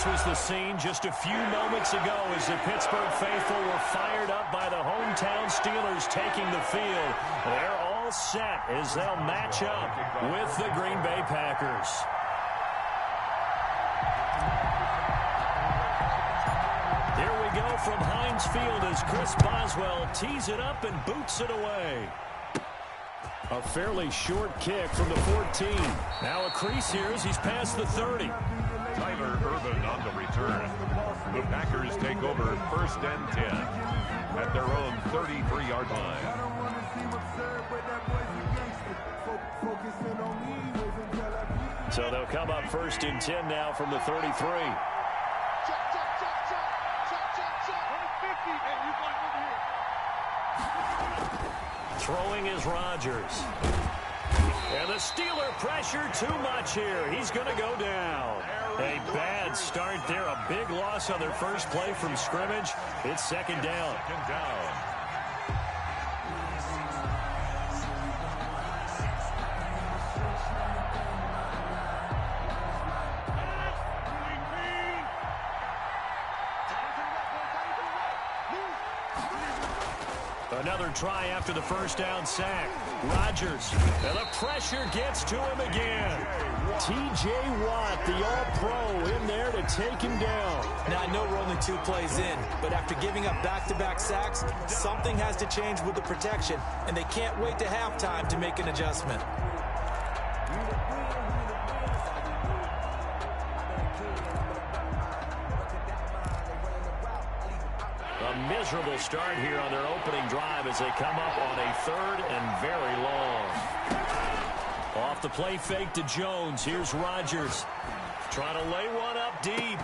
This was the scene just a few moments ago as the Pittsburgh faithful were fired up by the hometown Steelers taking the field. They're all set as they'll match up with the Green Bay Packers. Here we go from Heinz Field as Chris Boswell tees it up and boots it away. A fairly short kick from the 14. Now a crease here as he's past the 30. Tyler Ervin on the return. The Packers take over 1st and 10 at their own 33-yard line. So they'll come up 1st and 10 now from the 33. Throwing is Rodgers. And the Steeler pressure too much here. He's going to go down. A bad start there. A big loss on their first play from scrimmage. It's 2nd down. Another try after the 1st down sack. Rodgers, and the pressure gets to him again. T.J. Watt, the all-pro, in there to take him down. Now, I know we're only 2 plays in, but after giving up back-to-back sacks, something has to change with the protection, and they can't wait to halftime to make an adjustment. A miserable start here on their opening drive as they come up on a 3rd and very long. Off the play fake to Jones. Here's Rodgers. Trying to lay one up deep.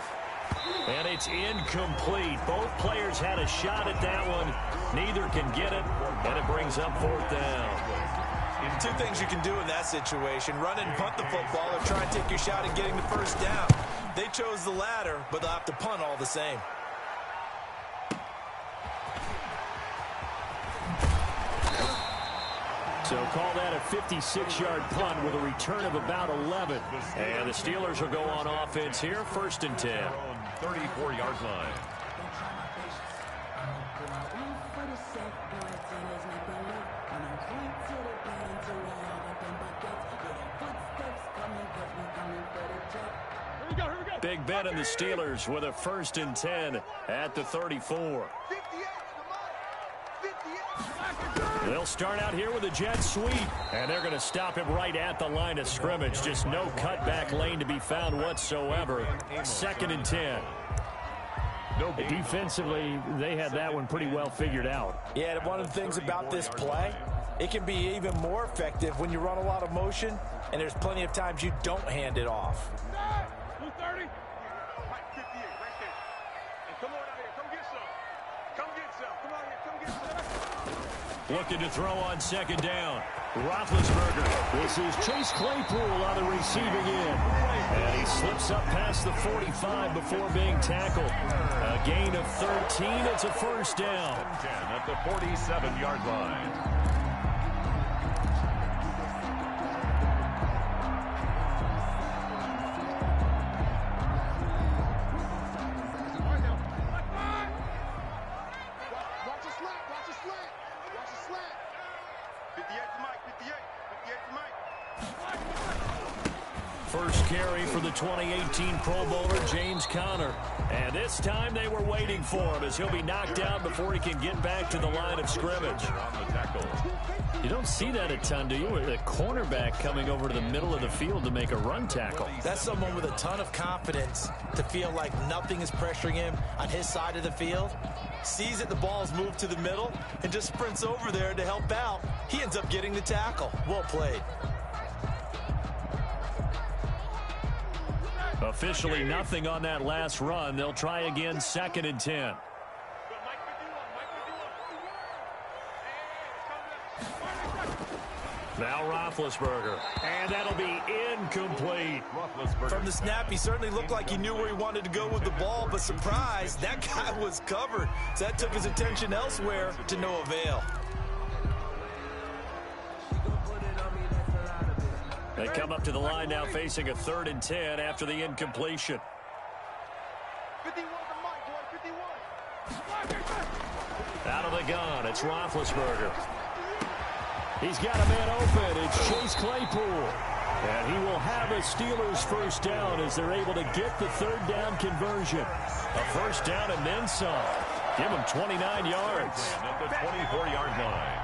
And it's incomplete. Both players had a shot at that one. Neither can get it. And it brings up 4th down. 2 things you can do in that situation. Run and punt the football or try and take your shot at getting the 1st down. They chose the latter, but they'll have to punt all the same. So call that a 56-yard punt with a return of about 11. And the Steelers will go on offense here, 1st and 10. 34-yard line. Big Ben and the Steelers with a 1st and 10 at the 34. They'll start out here with a jet sweep, and they're going to stop him right at the line of scrimmage. Just no cutback lane to be found whatsoever. 2nd and 10. Defensively, they had that one pretty well figured out. Yeah, and one of the things about this play, it can be even more effective when you run a lot of motion, and there's plenty of times you don't hand it off. 230. 58 right there. And come on out here. Come get some. Come get some. Come on here. Come get some. Looking to throw on 2nd down. Roethlisberger. This is Chase Claypool on the receiving end. And he slips up past the 45 before being tackled. A gain of 13. It's a 1st down. 10 at the 47-yard line. First carry for the 2018 Pro Bowler, James Conner. And this time they were waiting for him as he'll be knocked down before he can get back to the line of scrimmage. You don't see that a ton, do you? With a cornerback coming over to the middle of the field to make a run tackle. That's someone with a ton of confidence to feel like nothing is pressuring him on his side of the field. Sees that the ball's moved to the middle and just sprints over there to help out. He ends up getting the tackle. Well played. Officially nothing on that last run. They'll try again, 2nd and 10. Now Roethlisberger. And that'll be incomplete. From the snap, he certainly looked like he knew where he wanted to go with the ball, but surprise, that guy was covered. So that took his attention elsewhere to no avail. They come up to the line now facing a 3rd and 10 after the incompletion. Out of the gun, it's Roethlisberger. He's got a man open. It's Chase Claypool. And he will have a Steelers first down as they're able to get the third down conversion. A first down and then some. Give him 29 yards. At the 24-yard line.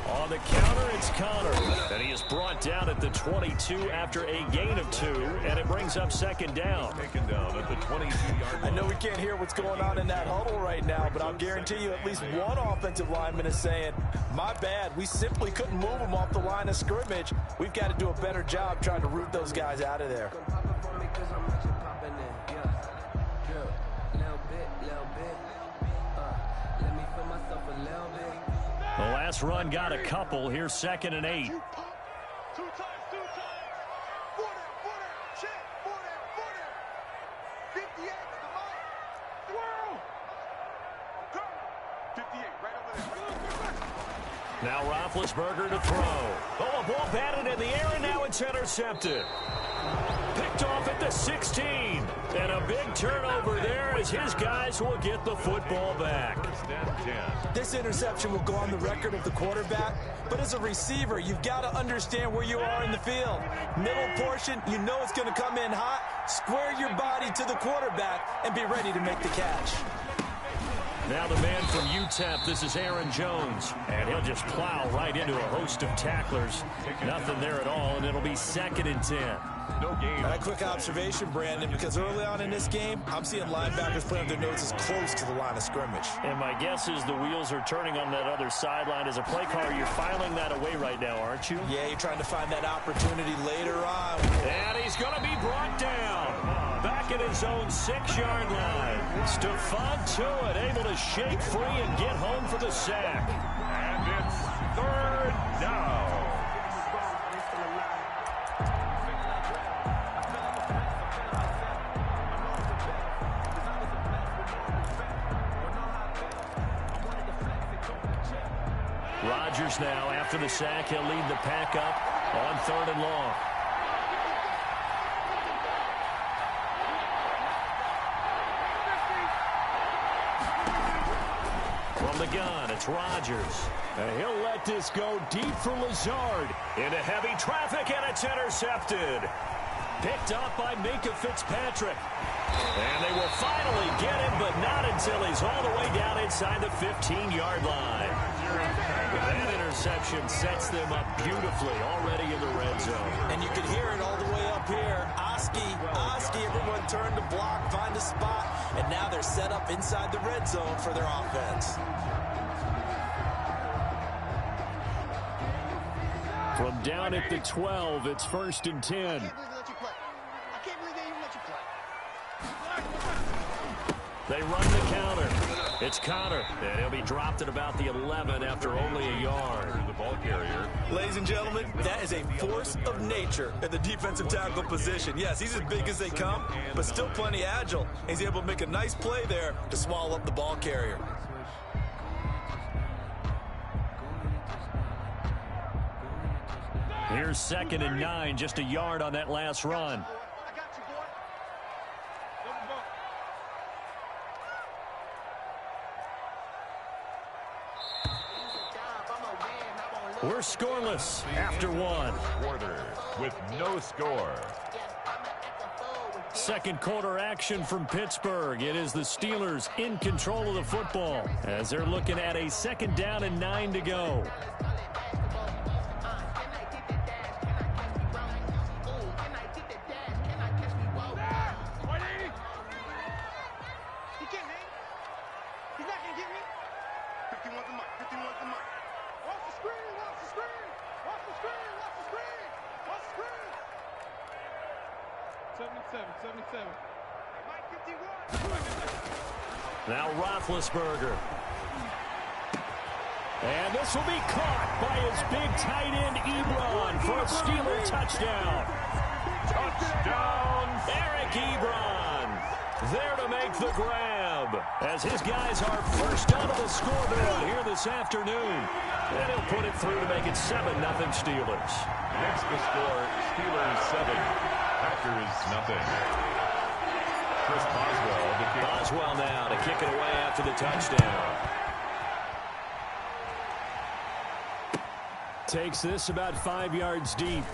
On the counter, it's Connor. And he is brought down at the 22 after a gain of 2, and it brings up second down. Taken down at the 22-yard line. I know we can't hear what's going on in that huddle right now, but I'll guarantee you at least one offensive lineman is saying, my bad, we simply couldn't move them off the line of scrimmage. We've got to do a better job trying to root those guys out of there. The last run got a couple. Here's 2nd and 8. Now Roethlisberger to throw. Oh, a ball batted in the air, and now it's intercepted. Picked off at the 16. And a big turnover there as his guys will get the football back. This interception will go on the record of the quarterback, but as a receiver, you've got to understand where you are in the field. Middle portion, you know it's going to come in hot. Square your body to the quarterback and be ready to make the catch. Now the man from UTEP, this is Aaron Jones. And he'll just plow right into a host of tacklers. Nothing there at all, and it'll be 2nd and 10. No game. And a quick observation, Brandon, because early on in this game, I'm seeing linebackers putting their noses close to the line of scrimmage. And my guess is the wheels are turning on that other sideline. As a play caller, you're filing that away right now, aren't you? Yeah, you're trying to find that opportunity later on. And he's going to be brought down. Back at his own 6-yard line. Stephon Tuitt able to shake free and get home for the sack. And it's 3rd down. Rodgers now, after the sack, he'll lead the pack up on 3rd and long. From the gun, it's Rodgers. And he'll let this go deep for Lazard. Into heavy traffic, and it's intercepted. Picked up by Minkah Fitzpatrick. And they will finally get him, but not until he's all the way down inside the 15-yard line. That interception sets them up beautifully already in the red zone. And you can hear it all the way up here. Oski, everyone turned to block, find a spot, and now they're set up inside the red zone for their offense. From down at the 12, it's 1st and 10. They run the counter. It's Connor, and he'll be dropped at about the 11 after only a yard. The ball carrier. Ladies and gentlemen, that is a force of nature at the defensive tackle position. Yes, he's as big as they come, but still plenty agile. He's able to make a nice play there to swallow up the ball carrier. Here's 2nd and 9, just a yard on that last run. We're scoreless after 1. Quarter with no score. Second quarter action from Pittsburgh. It is the Steelers in control of the football as they're looking at a 2nd down and 9 to go. Now Roethlisberger. And this will be caught by his big tight end, Ebron, for a Steeler touchdown. Touchdown, Eric Ebron. There to make the grab, as his guys are first out of the scoreboard here this afternoon. And he'll put it through to make it 7-0 Steelers. Next the score, Steelers 7, Packers 0. Chris Boswell now to kick it away after the touchdown. Takes this about 5 yards deep.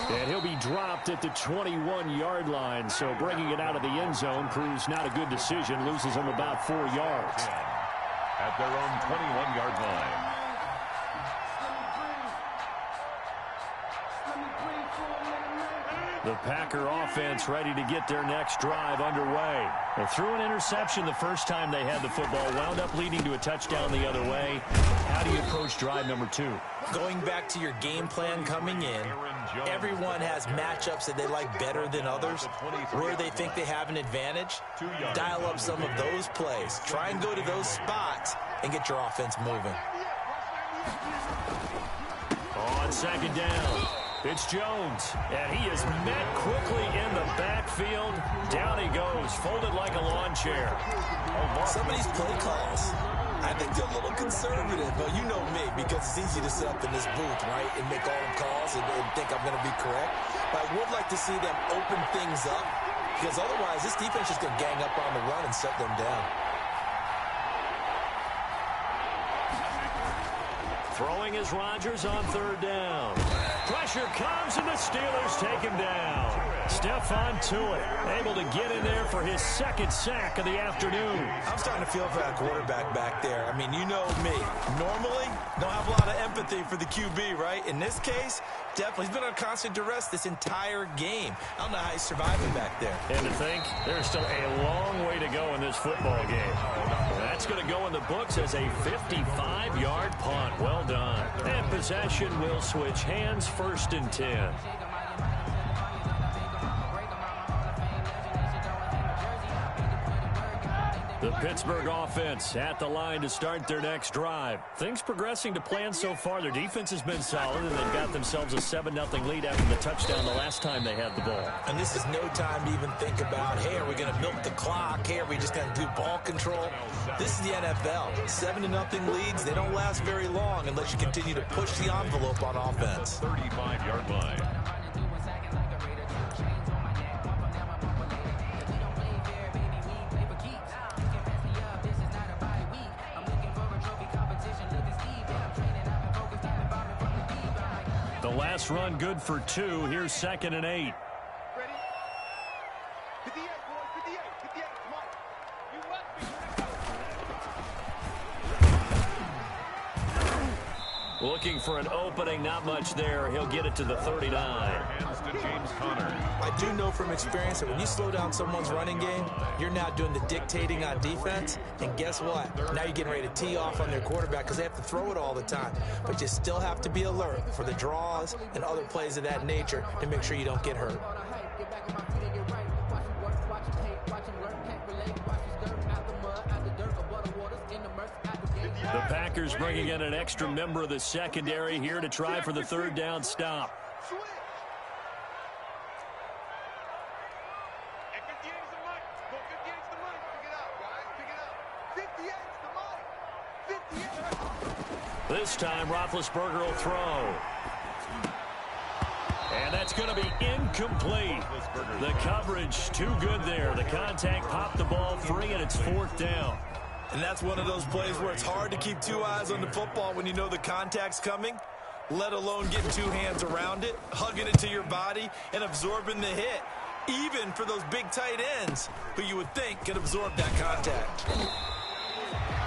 And he'll be dropped at the 21-yard line. So bringing it out of the end zone proves not a good decision. Loses him about 4 yards. At their own 21-yard line. The Packer offense ready to get their next drive underway. They threw an interception the first time they had the football, wound up leading to a touchdown the other way. How do you approach drive number 2? Going back to your game plan coming in, everyone has matchups that they like better than others. Where they think they have an advantage, dial up some of those plays. Try and go to those spots and get your offense moving. On second down, it's Jones, and he is met quickly in the backfield. Down he goes, folded like a lawn chair. Some of these play calls, I think they're a little conservative, but you know me, because it's easy to sit up in this booth, right, and make all the calls and think I'm going to be correct. But I would like to see them open things up, because otherwise this defense is going to gang up on the run and shut them down. Throwing is Rodgers on third down. Pressure comes, and the Steelers take him down. Stephon Tuitt able to get in there for his second sack of the afternoon. I'm starting to feel for that quarterback back there. I mean, you know me. Normally, don't have a lot of empathy for the QB, right? In this case, definitely. He's been on constant duress this entire game. I don't know how he's surviving back there. And to think, there's still a long way to go in this football game. That's going to go in the books as a 55-yard punt. Well done. And possession will switch hands, 1st and 10. The Pittsburgh offense at the line to start their next drive. Things progressing to plan so far. Their defense has been solid, and they've got themselves a 7-0 lead after the touchdown the last time they had the ball. And this is no time to even think about, hey, are we going to milk the clock? Hey, are we just going to do ball control? This is the NFL. 7-0 leads, they don't last very long unless you continue to push the envelope on offense. 35-yard line. The last run good for 2. Here's 2nd and 8. Ready? 58, boys, 58, 58, come on. You must be. Looking for an opening, not much there. He'll get it to the 39. Hands to James Conner. I do know from experience that when you slow down someone's running game, you're now doing the dictating on defense. And guess what? Now you're getting ready to tee off on their quarterback because they have to throw it all the time. But you still have to be alert for the draws and other plays of that nature to make sure you don't get hurt. The Packers bringing in an extra member of the secondary here to try for the 3rd down stop. Switch. And 58 is the mic. Go 58 is the mic. Pick it up, guys. Pick it up. 58 is the mic. 58. This time, Roethlisberger will throw. And that's going to be incomplete. The coverage too good there. The contact popped the ball free, and it's 4th down. And that's one of those plays where it's hard to keep 2 eyes on the football when you know the contact's coming, let alone getting 2 hands around it, hugging it to your body, and absorbing the hit, even for those big tight ends who you would think could absorb that contact.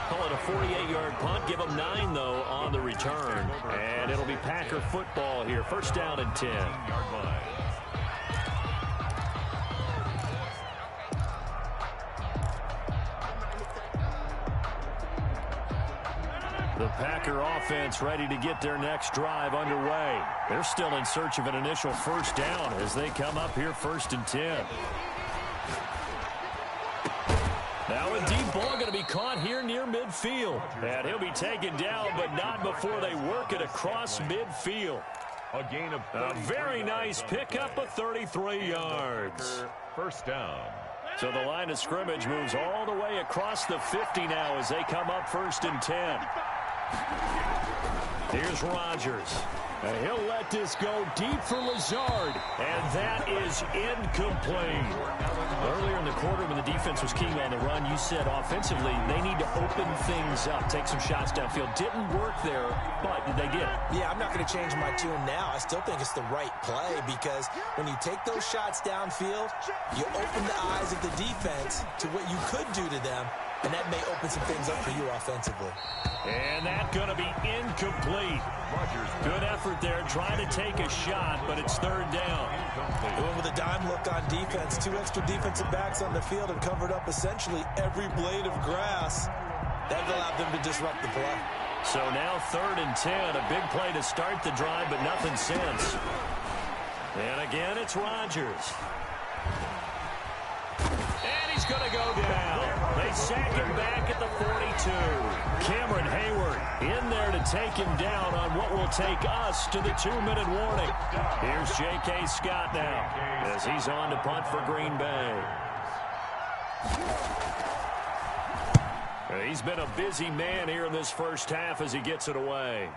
Call it a 48-yard punt. Give them 9, though, on the return. And it'll be Packer football here. 1st down and 10. The Packer offense ready to get their next drive underway. They're still in search of an initial 1st down as they come up here 1st and 10. Now a deep ball going to be caught here near midfield. And he'll be taken down, but not before they work it across midfield. A gain of A very nice pickup of 33 yards. First down. So the line of scrimmage moves all the way across the 50 now as they come up 1st and 10. Here's Rodgers. And he'll let this go deep for Lazard. And that is incomplete. Earlier in the quarter when the defense was keying on the run, you said offensively they need to open things up, take some shots downfield. Didn't work there, but they did. Yeah, I'm not going to change my tune now. I still think it's the right play because when you take those shots downfield, you open the eyes of the defense to what you could do to them, and that may open some things up for you offensively. And that's going to be incomplete. Good effort there, trying to take a shot, but it's 3rd down. They went with a dime look on defense. 2 extra defensive backs on the field and covered up essentially every blade of grass. That allowed them to disrupt the play. So now 3rd and 10, a big play to start the drive, but nothing since. And again, it's Rodgers. And he's going to go down. They sack him back at the 42. Cameron Hayward in there to take him down on what will take us to the 2-minute warning. Here's J.K. Scott now as he's on to punt for Green Bay. He's been a busy man here in this first half as he gets it away.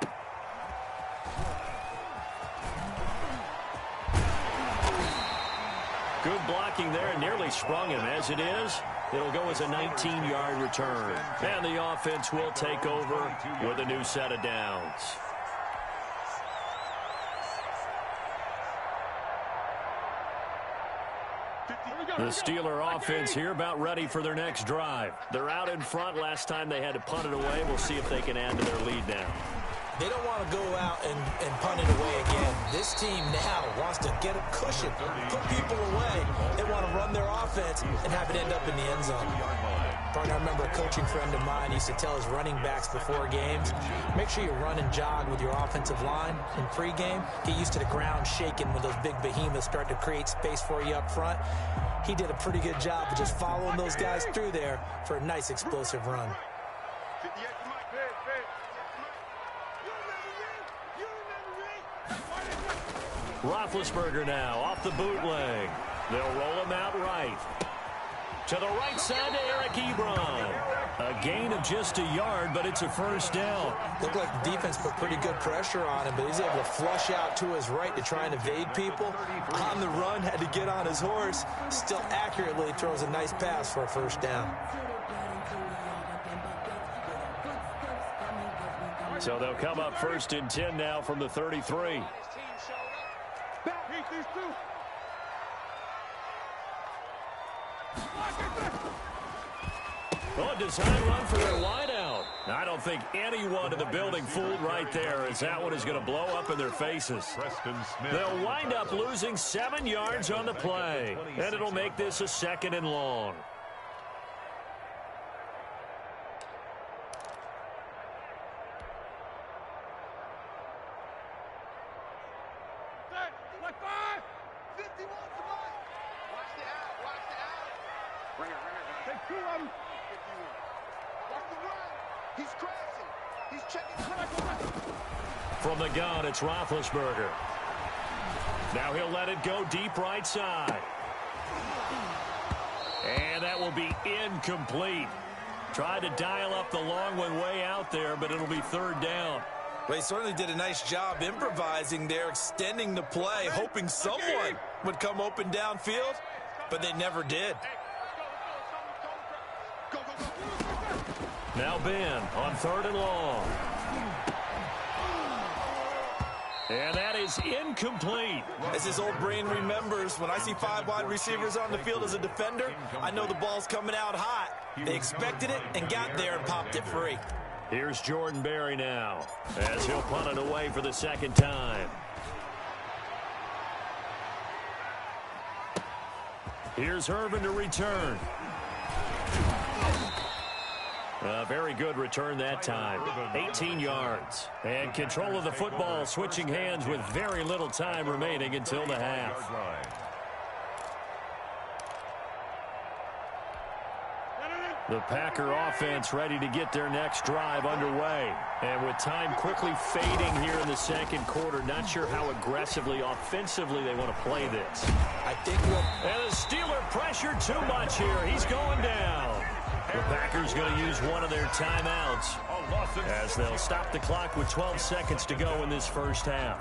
Good blocking there and nearly sprung him. As it is, it'll go as a 19-yard return. And the offense will take over with a new set of downs. The Steeler offense here about ready for their next drive. They're out in front. Last time they had to punt it away. We'll see if they can add to their lead now. They don't want to go out and punt it away again. This team now wants to get a cushion, put people away. They want to run their offense and have it end up in the end zone. I remember a coaching friend of mine used to tell his running backs before games, make sure you run and jog with your offensive line in pregame. Get used to the ground shaking when those big behemoths start to create space for you up front. He did a pretty good job of just following those guys through there for a nice explosive run. Roethlisberger now off the bootleg. They'll roll him out right. To the right side to Eric Ebron. A gain of just a yard, but it's a first down. Looked like the defense put pretty good pressure on him, but he's able to flush out to his right to try and evade people. On the run, had to get on his horse. Still accurately throws a nice pass for a first down. So they'll come up 1st and 10 now from the 33. Oh, a design run for their wideout. I don't think anyone in the building fooled right there, as that one is going to blow up in their faces. They'll wind up losing 7 yards on the play, and it'll make this a 2nd and long. From the gun, it's Roethlisberger. Now he'll let it go deep right side. And that will be incomplete. Tried to dial up the long one way out there, but it'll be 3rd down. Well, he certainly did a nice job improvising there, extending the play, hoping someone would come open downfield, but they never did. Now Ben on 3rd and long. And that is incomplete. As his old brain remembers, when I see 5 wide receivers on the field as a defender, I know the ball's coming out hot. They expected it and got there and popped it free. Here's Jordan Berry now as he'll punt it away for the 2nd time. Here's Irvin to return. A very good return that time. 18 yards. And control of the football, switching hands with very little time remaining until the half. The Packer offense ready to get their next drive underway. And with time quickly fading here in the second quarter, not sure how aggressively, offensively they want to play this. I think And the Steeler pressure too much here. He's going down. The Packers going to use one of their timeouts as they'll stop the clock with 12 seconds to go in this first half.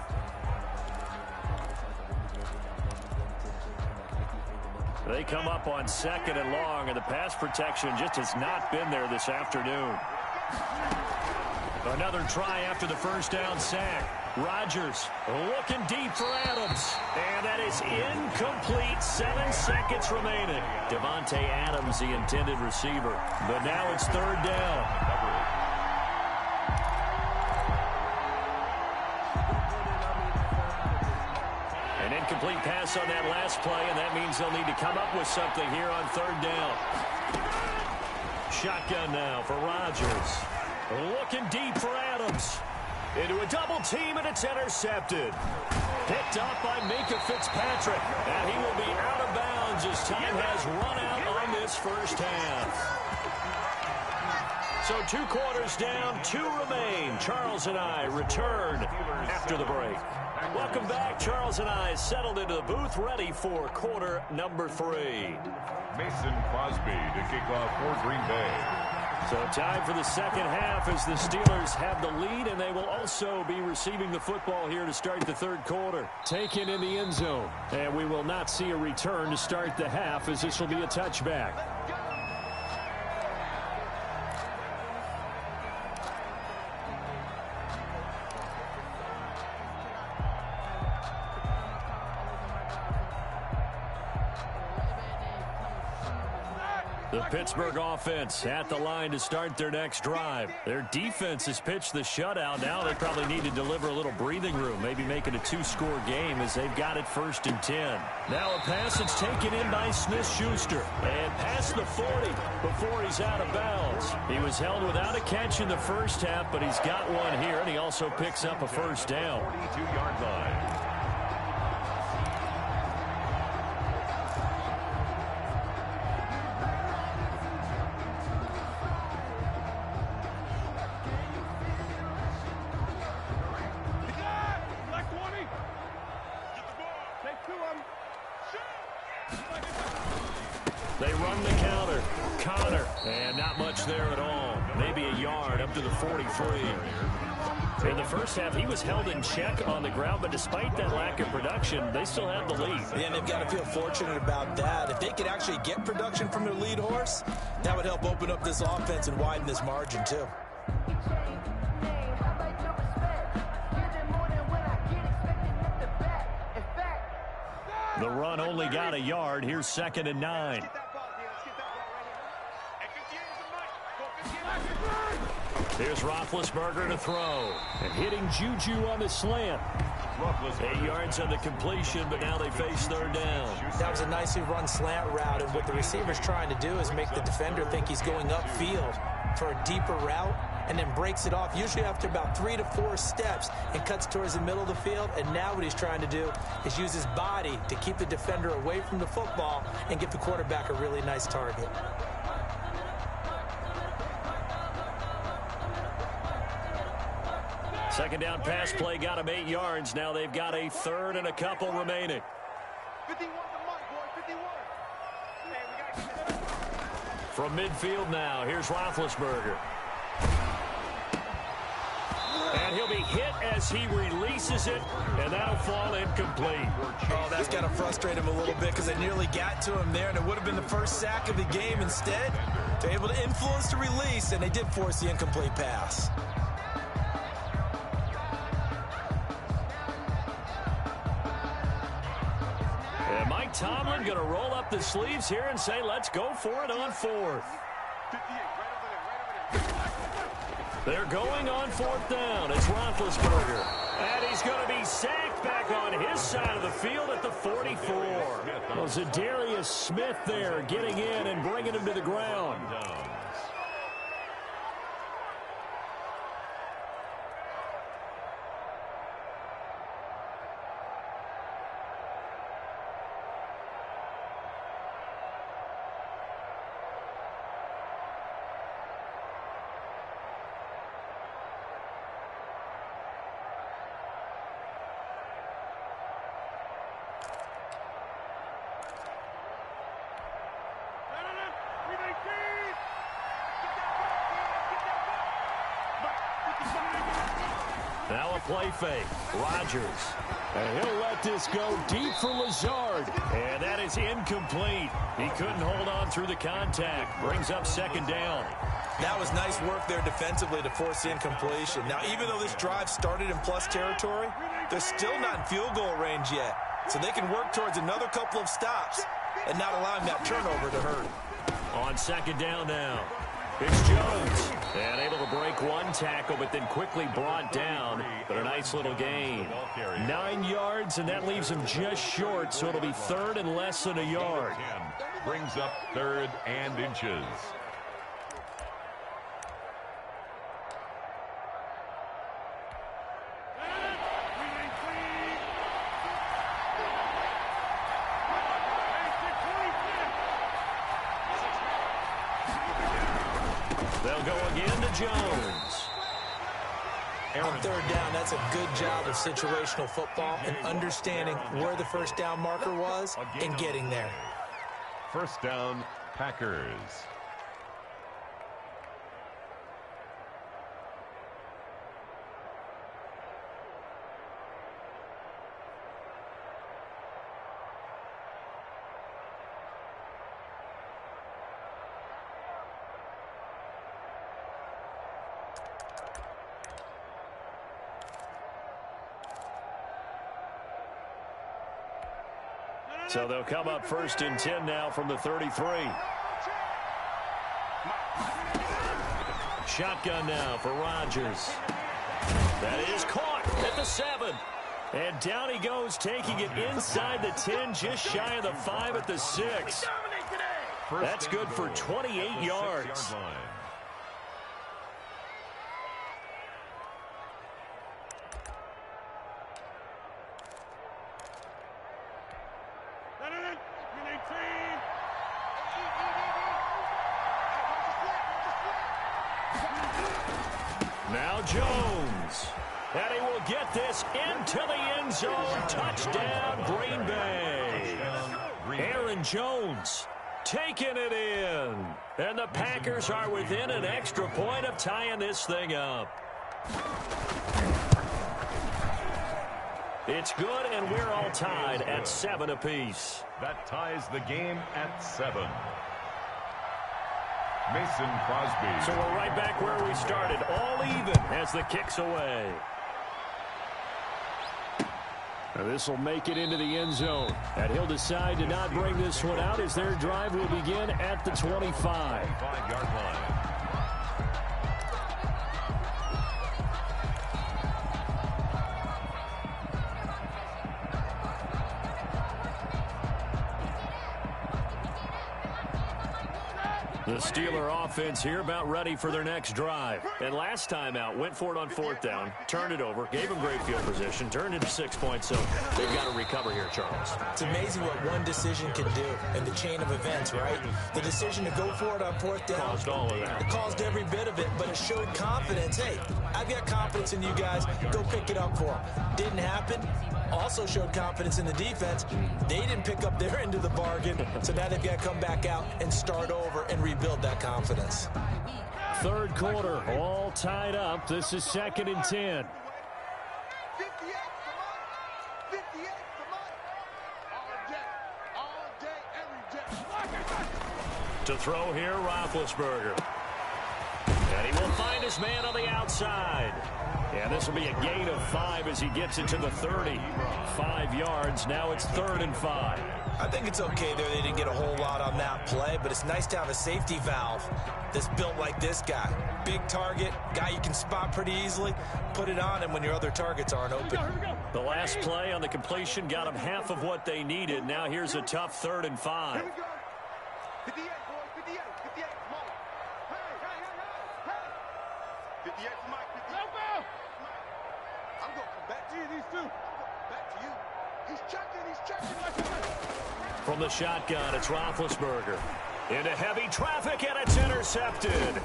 They come up on 2nd and long, and the pass protection just has not been there this afternoon. Another try after the first down sack. Rodgers looking deep for Adams. And that is incomplete. 7 seconds remaining. Devontae Adams, the intended receiver. But now it's 3rd down. An incomplete pass on that last play, and that means they'll need to come up with something here on 3rd down. Shotgun now for Rodgers. Looking deep for Adams. Into a double team, and it's intercepted. Picked up by Minkah Fitzpatrick. And he will be out of bounds as time has run out on this first half. So 2 quarters down, 2 remain. Charles and I return after the break. Welcome back. Charles and I settled into the booth, ready for quarter number 3. Mason Crosby to kick off for Green Bay. So time for the second half as the Steelers have the lead, and they will also be receiving the football here to start the 3rd quarter. Taken in the end zone, and we will not see a return to start the half as this will be a touchback. The Pittsburgh offense at the line to start their next drive. Their defense has pitched the shutout. Now they probably need to deliver a little breathing room, maybe make it a 2-score game as they've got it 1st and 10. Now a pass that's taken in by Smith-Schuster and past the 40 before he's out of bounds. He was held without a catch in the first half, but he's got one here, and he also picks up a first down. 42-yard line. They run the counter. Connor. And not much there at all. Maybe a yard up to the 43. In the first half, he was held in check on the ground, but despite that lack of production, they still have the lead. Yeah, and they've got to feel fortunate about that. If they could actually get production from their lead horse, that would help open up this offense and widen this margin, too. The run only got a yard. Here's 2nd and 9. Here's Roethlisberger to throw. And hitting Juju on the slant. 8 yards on the completion, but now they face 3rd down. That was a nicely run slant route, and what the receiver's trying to do is make the defender think he's going upfield for a deeper route, and then breaks it off, usually after about 3 to 4 steps, and cuts towards the middle of the field. And now what he's trying to do is use his body to keep the defender away from the football and give the quarterback a really nice target. Second down pass play got him 8 yards. Now they've got a 3rd and a couple remaining. 51 the mic, boy, 51. From midfield now, here's Roethlisberger. And he'll be hit as he releases it, and that'll fall incomplete. Oh, that's got to frustrate him a little bit because they nearly got to him there, and it would have been the first sack of the game. Instead, they're able to influence the release, and they did force the incomplete pass. And Mike Tomlin going to roll up the sleeves here and say, let's go for it on 4th. They're going on 4th down. It's Roethlisberger. And he's going to be sacked back on his side of the field at the 44. Well, Zadarius Smith there getting in and bringing him to the ground. Now a play fake. Rodgers. And he'll let this go deep for Lazard. And that is incomplete. He couldn't hold on through the contact. Brings up second down. That was nice work there defensively to force the incompletion. Now, even though this drive started in plus territory, they're still not in field goal range yet. So they can work towards another couple of stops and not allowing that turnover to hurt. On second down now. It's Jones. And able to break one tackle, but then quickly brought down. But a nice little gain. 9 yards, and that leaves him just short, so it'll be third and less than a yard. Brings up third and inches. They'll go again to Jones. On third down, that's a good job of situational football and understanding where the first down marker was and getting there. First down, Packers. So they'll come up first and 10 now from the 33. Shotgun now for Rodgers. That is caught at the 7. And down he goes, taking it inside the 10, just shy of the 5 at the 6. That's good for 28 yards. Now Jones. And he will get this into the end zone. Touchdown, Green Bay. Aaron Jones taking it in. And the Packers are within an extra point of tying this thing up. It's good, and we're all tied at 7 apiece. That ties the game at 7. Mason Crosby. So we're right back where we started, all even as the kick's away. Now this will make it into the end zone. And he'll decide to not bring this one out as their drive will begin at the 25. 5-yard line. The Steeler offense here about ready for their next drive. And last time out, went for it on fourth down, turned it over, gave them great field position, turned into 6 points, so they've got to recover here, Charles. It's amazing what one decision can do in the chain of events, right? The decision to go for it on fourth down. Caused all of that. It caused every bit of it, but it showed confidence. Hey, I've got confidence in you guys. Go pick it up for them. Didn't happen. Also showed confidence in the defense. They didn't pick up their end of the bargain, so now they've got to come back out and start over and rebuild that confidence. Third quarter, all tied up. This is 2nd and 10. 58 for Mike. 58 for Mike. All day, every day. To throw here, Roethlisberger. And he will find his man on the outside. And this will be a gain of 5 as he gets it to the 30. 5 yards. Now it's 3rd and 5. I think it's okay there. They didn't get a whole lot on that play, but it's nice to have a safety valve that's built like this guy. Big target, guy you can spot pretty easily. Put it on him when your other targets aren't open. The last play on the completion got them half of what they needed. Now here's a tough 3rd and 5. Here we go. 58, boys. 58. 58 for Mike. Hey. 58 for Mike. 58. I'm going to come back to you, these two. Back to you. He's checking like a... From the shotgun, it's Roethlisberger. Into heavy traffic, and it's intercepted.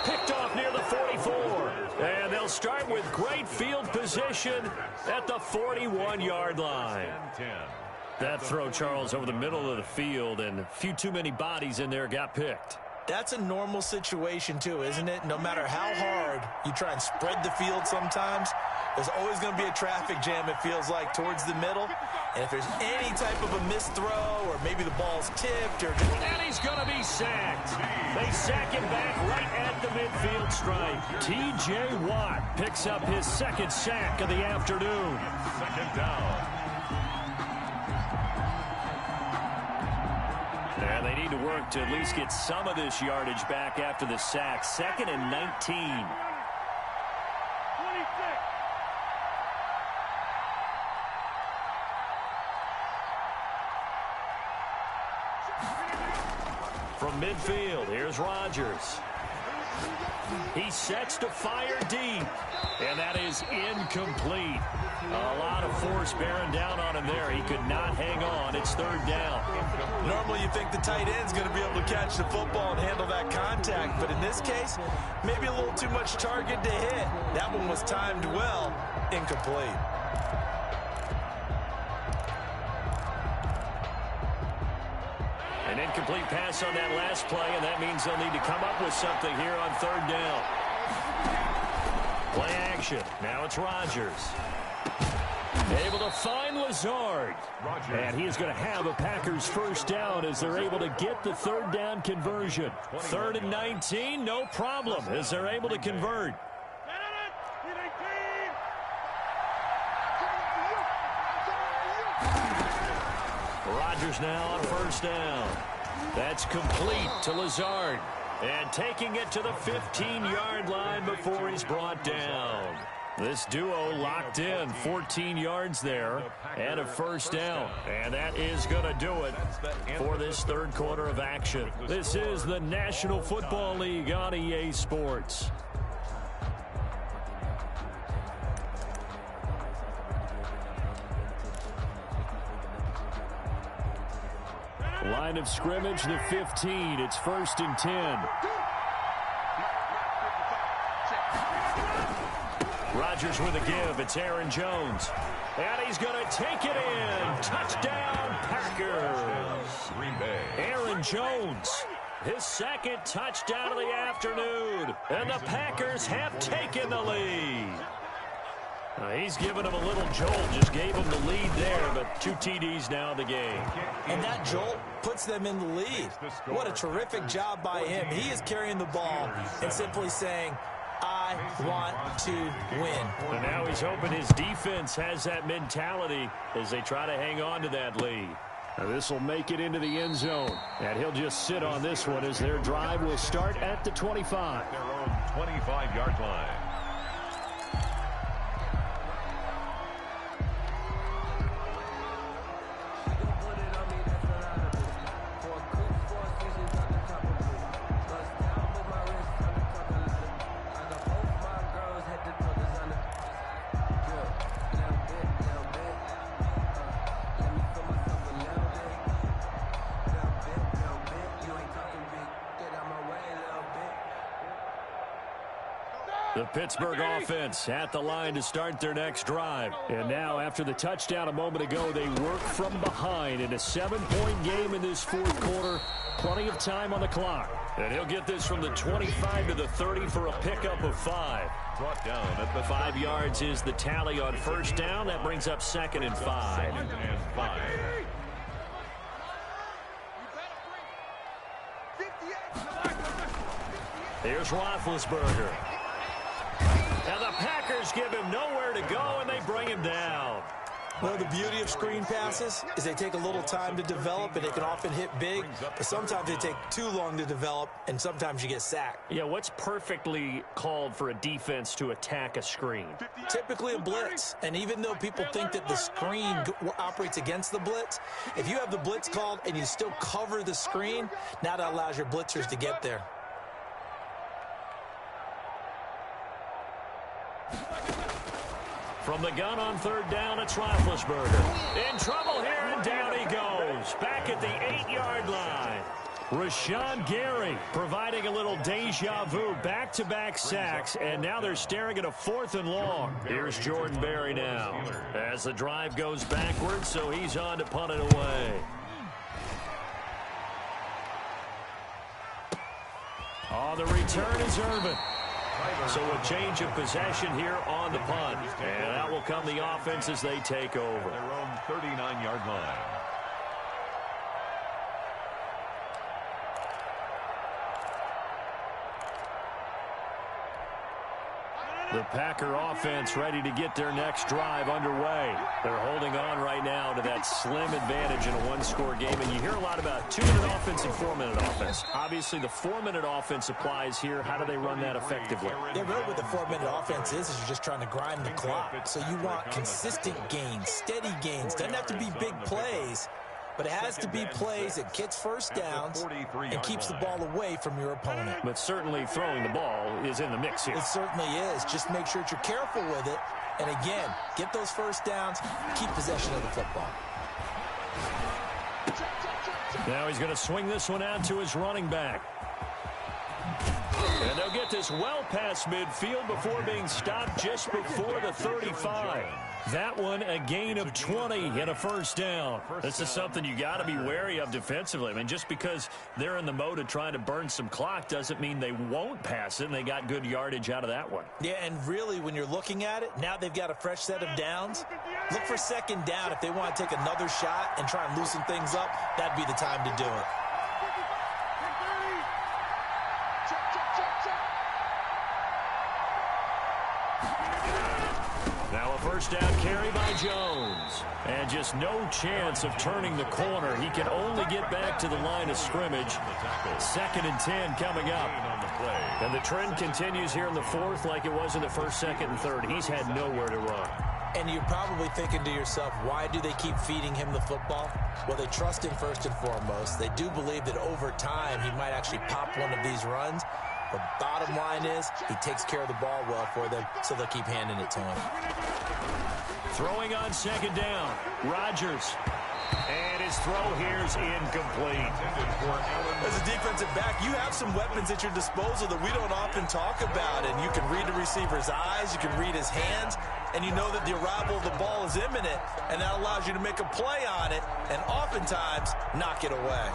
Picked off near the 44. And they'll start with great field position at the 41-yard line. That throw, Charles, over the middle of the field, and a few too many bodies in there got picked. That's a normal situation too, isn't it? No matter how hard you try and spread the field sometimes, there's always going to be a traffic jam, it feels like, towards the middle. And if there's any type of a missed throw or maybe the ball's tipped or... And he's going to be sacked. They sack him back right at the midfield stripe. T.J. Watt picks up his second sack of the afternoon. Second down. And they need to work to at least get some of this yardage back after the sack. 2nd and 19. From midfield, here's Rodgers. He sets to fire deep, and that is incomplete. A lot of force bearing down on him there. He could not hang on. It's 3rd down. Normally you think the tight end's going to be able to catch the football and handle that contact, but in this case, maybe a little too much target to hit. That one was timed well, incomplete. An incomplete pass on that last play, and that means they'll need to come up with something here on 3rd down. Play action. Now it's Rodgers. Able to find Lazard. And he is going to have a Packers first down as they're able to get the 3rd down conversion. 3rd and 19, no problem as they're able to convert. Rodgers now on 1st down. That's complete to Lazard. And taking it to the 15-yard line before he's brought down. This duo locked in, 14 yards there, and a first down. And that is going to do it for this 3rd quarter of action. This is the National Football League on EA Sports. Line of scrimmage, the 15. It's 1st and 10. Rodgers with a give. It's Aaron Jones. And he's going to take it in. Touchdown, Packers. Aaron Jones, his 2nd touchdown of the afternoon. And the Packers have taken the lead. He's given him a little jolt, just gave him the lead there, but 2 TDs now in the game. And that jolt puts them in the lead. What a terrific job by him. He is carrying the ball and simply saying, I want to win. And now he's hoping his defense has that mentality as they try to hang on to that lead. Now this will make it into the end zone, and he'll just sit on this one as their drive will start at the 25. Their own 25-yard line. The Pittsburgh offense at the line to start their next drive. And now, after the touchdown a moment ago, they work from behind in a 7-point game in this 4th quarter. Plenty of time on the clock. And he'll get this from the 25 to the 30 for a pickup of 5. Brought down at the 5 yards is the tally on 1st down. That brings up 2nd and 5. 2nd and 5. Here's Roethlisberger. And the Packers give him nowhere to go, and they bring him down. Well, the beauty of screen passes is they take a little time to develop, and they can often hit big, but sometimes they take too long to develop, and sometimes you get sacked. Yeah, what's perfectly called for a defense to attack a screen? Typically a blitz, and even though people think that the screen operates against the blitz, if you have the blitz called and you still cover the screen, now that allows your blitzers to get there. From the gun on 3rd down, it's Roethlisberger. In trouble here, and down he goes. Back at the 8-yard line. Rashawn Gary providing a little deja vu. Back-to-back sacks, and now they're staring at a 4th and long. Here's Jordan Berry now. As the drive goes backwards, so he's on to punt it away. On the return is Irvin. So a change of possession here on the punt. And that will come the offense as they take over. Their own 39-yard line. The Packer offense ready to get their next drive underway. They're holding on right now to that slim advantage in a one-score game. And you hear a lot about 2-minute offense and 4-minute offense. Obviously, the 4-minute offense applies here. How do they run that effectively? Yeah, really what the 4-minute offense is you're just trying to grind the clock. So you want consistent gains, steady gains. Doesn't have to be big plays, but it has to be plays that gets first downs and keeps the ball away from your opponent. But certainly throwing the ball is in the mix here. It certainly is. Just make sure that you're careful with it. And again, get those first downs, keep possession of the football. Now he's going to swing this one out to his running back. And they'll get this well past midfield before being stopped just before the 35. That one, a gain of 20 and a first down. This is something you got to be wary of defensively. I mean, just because they're in the mode of trying to burn some clock doesn't mean they won't pass it, and they got good yardage out of that one. Yeah, and really, when you're looking at it, now they've got a fresh set of downs. Look for second down. If they want to take another shot and try and loosen things up, that'd be the time to do it. Now a first down carry by Jones. And just no chance of turning the corner. He can only get back to the line of scrimmage. 2nd and 10 coming up. And the trend continues here in the fourth like it was in the first, second, and third. He's had nowhere to run. And you're probably thinking to yourself, why do they keep feeding him the football? Well, they trust him first and foremost. They do believe that over time he might actually pop one of these runs. The bottom line is he takes care of the ball well for them, so they'll keep handing it to him. Throwing on second down, Rodgers. And his throw here is incomplete. As a defensive back, you have some weapons at your disposal that we don't often talk about. And you can read the receiver's eyes, you can read his hands, and you know that the arrival of the ball is imminent. And that allows you to make a play on it and oftentimes knock it away.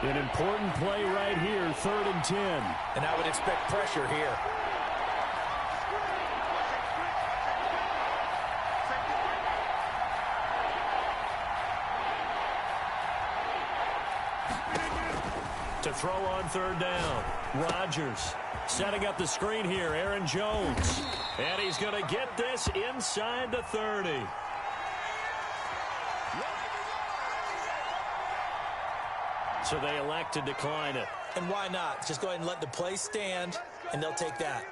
An important play right here, 3rd and 10. And I would expect pressure here. To throw on 3rd down, Rodgers setting up the screen here, Aaron Jones. And he's going to get this inside the 30. So they elect to decline it. And why not? Just go ahead and let the play stand, and they'll take that.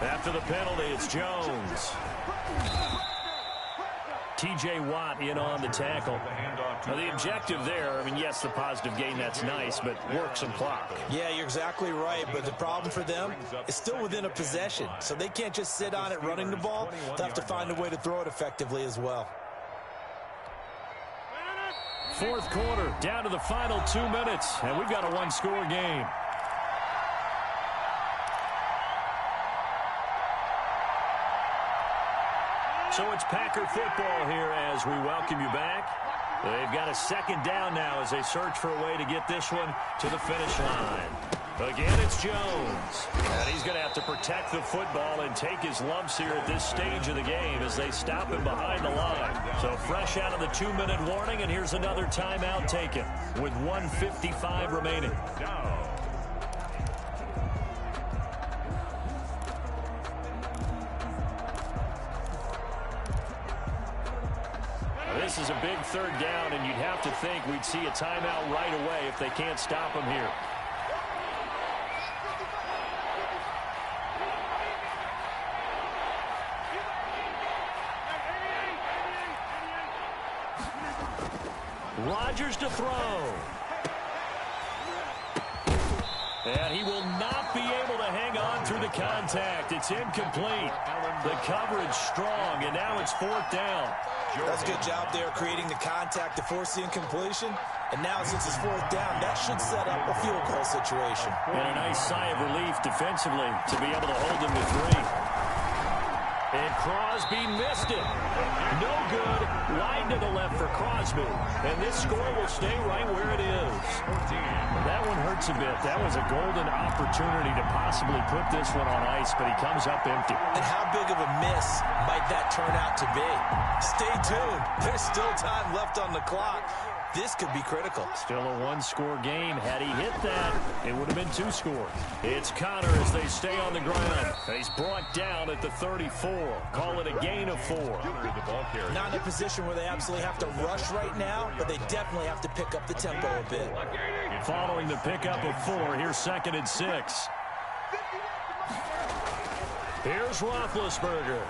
After the penalty, it's Jones. T.J. Watt in on the tackle. Now, the objective there, I mean, yes, the positive gain, that's nice, but work some clock. Yeah, you're exactly right, but the problem for them is still within a possession, so they can't just sit on it running the ball. They'll have to find a way to throw it effectively as well. 4th quarter, down to the final 2 minutes, and we've got a one-score game. So it's Packer football here as we welcome you back. They've got a 2nd down now as they search for a way to get this one to the finish line. Again, it's Jones. And he's going to have to protect the football and take his lumps here at this stage of the game as they stop him behind the line. So fresh out of the 2-minute warning, and here's another timeout taken with 1:55 remaining. This is a big 3rd down, and you'd have to think we'd see a timeout right away if they can't stop him here. Rodgers to throw. And he will not be able to hang on through the contact. It's incomplete. The coverage strong, and now it's 4th down. That's a good job there creating the contact to force the incompletion. And now since it's 4th down, that should set up a field goal situation. And a nice sigh of relief defensively to be able to hold them to 3. And Crosby missed it. No good. Wide to the left for Crosby. And this score will stay right where it is. That one hurts a bit. That was a golden opportunity to possibly put this one on ice, but he comes up empty. And how big of a miss might that turn out to be? Stay tuned. There's still time left on the clock. This could be critical. Still a 1-score game. Had he hit that, it would have been 2 scores. It's Connor as they stay on the ground. He's brought down at the 34. Call it a gain of 4. Not in a position where they absolutely have to rush right now, but they definitely have to pick up the tempo a bit. Following the pickup of 4, here's 2nd and 6. Here's Roethlisberger.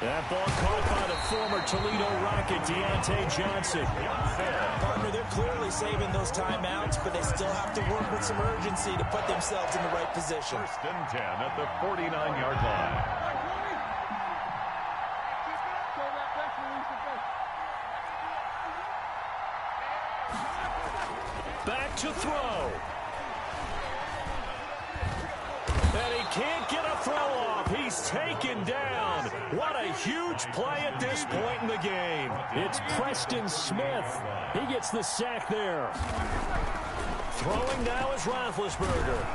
That ball caught by the former Toledo Rocket, Deontay Johnson. Partner, they're clearly saving those timeouts, but they still have to work with some urgency to put themselves in the right position. 1st and 10 at the 49-yard line. Back to throw. And he can't get a throw off. He's taken down. What a huge play at this point in the game. It's Preston Smith. He gets the sack there. Throwing now is Roethlisberger.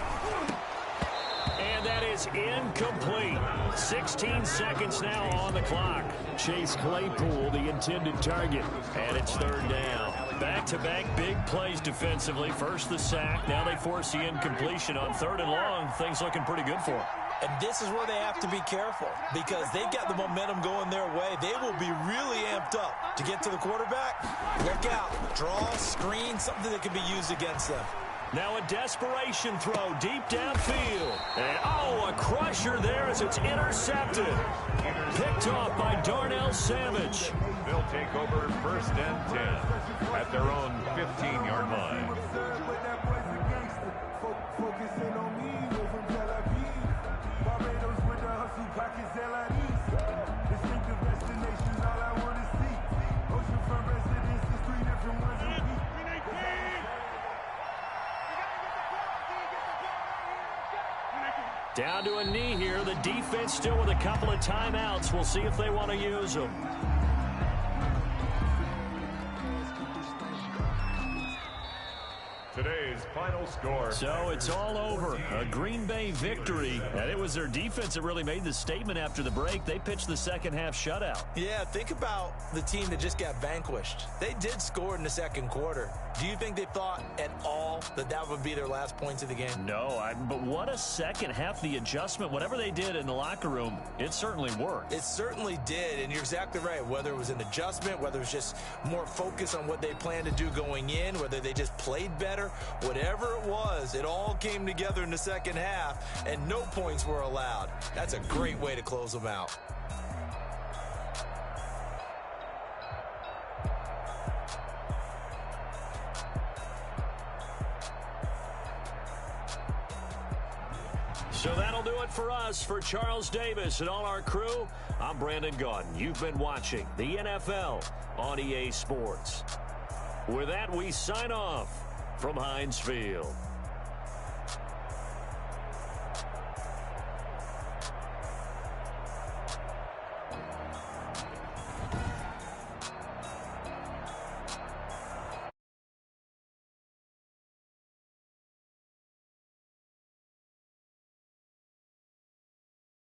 And that is incomplete. 16 seconds now on the clock. Chase Claypool, the intended target. And it's 3rd down. Back-to-back big plays defensively. First the sack. Now they force the incompletion on 3rd and long. Things looking pretty good for them. And this is where they have to be careful because they've got the momentum going their way. They will be really amped up to get to the quarterback. Look out. Draw, screen, something that can be used against them. Now a desperation throw deep downfield. And, a crusher there as it's intercepted. Picked off by Darnell Savage. They'll take over 1st and 10 at their own 15-yard line. Down to a knee here. The defense still with a couple of timeouts. We'll see if they want to use them. Today's final score. So it's all over. A Green Bay victory. And it was their defense that really made the statement after the break. They pitched the second half shutout. Yeah, think about the team that just got vanquished. They did score in the 2nd quarter. Do you think they thought at all that that would be their last points of the game? No, but what a second half. The adjustment, whatever they did in the locker room, it certainly worked. It certainly did, and you're exactly right. Whether it was an adjustment, whether it was just more focus on what they planned to do going in, whether they just played better, whatever it was, it all came together in the second half, and no points were allowed. That's a great way to close them out. So that'll do it for us. For Charles Davis and all our crew, I'm Brandon Gaudin. You've been watching the NFL on EA Sports. With that, we sign off from Heinz Field.